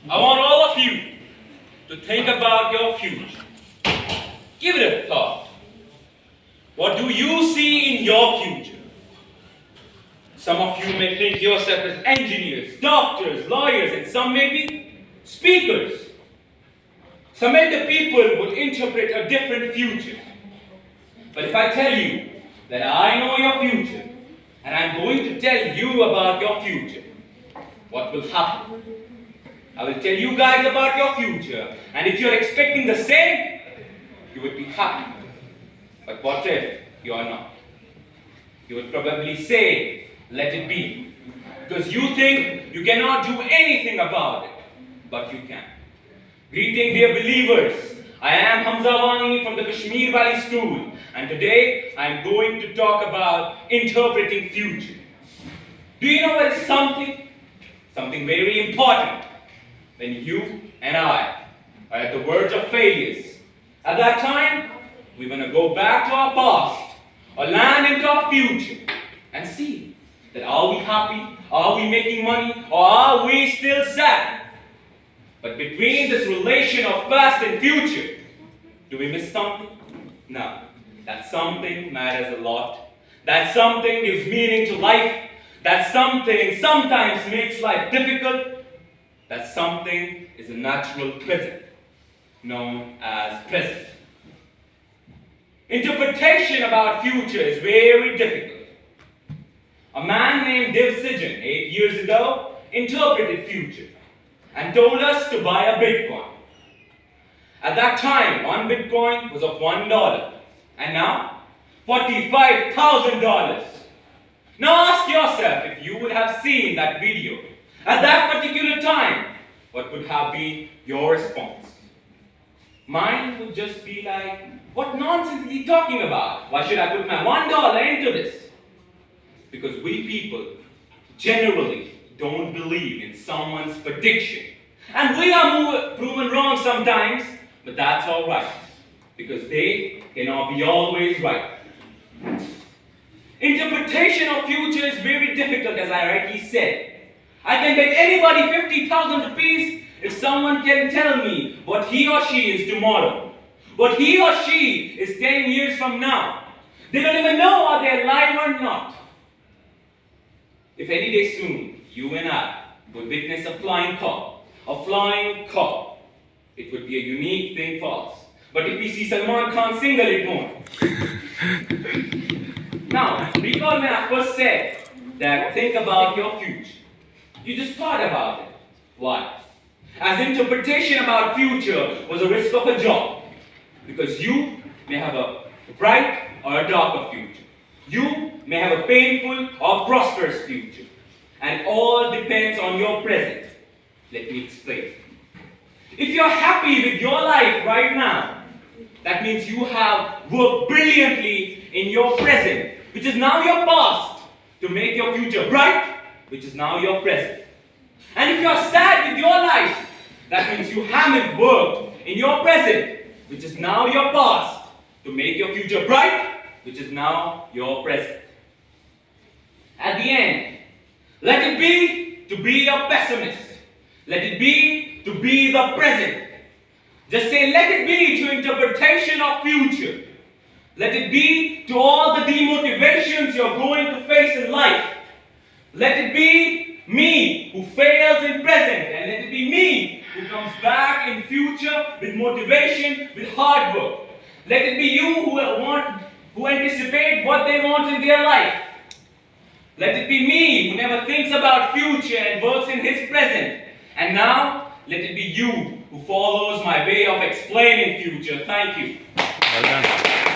I want all of you to think about your future. Give it a thought. What do you see in your future? Some of you may think yourself as engineers, doctors, lawyers, and some may be speakers. Some other people would interpret a different future. But if I tell you that I know your future, and I'm going to tell you about your future, what will happen? I will tell you guys about your future, and if you're expecting the same, you would be happy. But what if you are not? You would probably say, let it be, because you think you cannot do anything about it, but you can. Greeting, dear believers. I am Hamza Wani from the Kashmir Valley School, and today I am going to talk about interpreting future. Do you know what is something? Something very important. When you and I are at the verge of failures, at that time, we're going to go back to our past or land into our future and see that are we happy, are we making money, or are we still sad? But between this relation of past and future, do we miss something? No. That something matters a lot. That something gives meaning to life. That something sometimes makes life difficult. That something is a natural present, known as present. Interpretation about future is very difficult. A man named Sijan 8 years ago interpreted future and told us to buy a Bitcoin. At that time, one Bitcoin was of $1, and now $45,000. Now ask yourself, if you would have seen that video at that particular time, what would have been your response? Mine would just be like, what nonsense is he talking about? Why should I put my $1 into this? Because we people generally don't believe in someone's prediction. And we are proven wrong sometimes, but that's alright, because they cannot be always right. Interpretation of future is very difficult, as I rightly said. I can bet anybody 50,000 rupees if someone can tell me what he or she is tomorrow, what he or she is 10 years from now. They don't even know are they alive or not. If any day soon, you and I would witness a flying car, it would be a unique thing for us. But if we see Salman Khan single, it won't. Now, recall when I first said that think about your future. You just thought about it. Why? As interpretation about future was a risk of a job. Because you may have a bright or a darker future. You may have a painful or prosperous future. And it all depends on your present. Let me explain. If you're happy with your life right now, that means you have worked brilliantly in your present, which is now your past, to make your future bright, which is now your present. And if you're sad with your life, that means you haven't worked in your present, which is now your past, to make your future bright, which is now your present. At the end, let it be to be a pessimist. Let it be to be the present. Just say, let it be to interpretation of future. Let it be to all the demotivations you're going to face in life. Let it be me who fails in present, and let it be me who comes back in future with motivation, with hard work. Let it be you who anticipate what they want in their life. Let it be me who never thinks about future and works in his present. And now, let it be you who follows my way of explaining future. Thank you. Well done.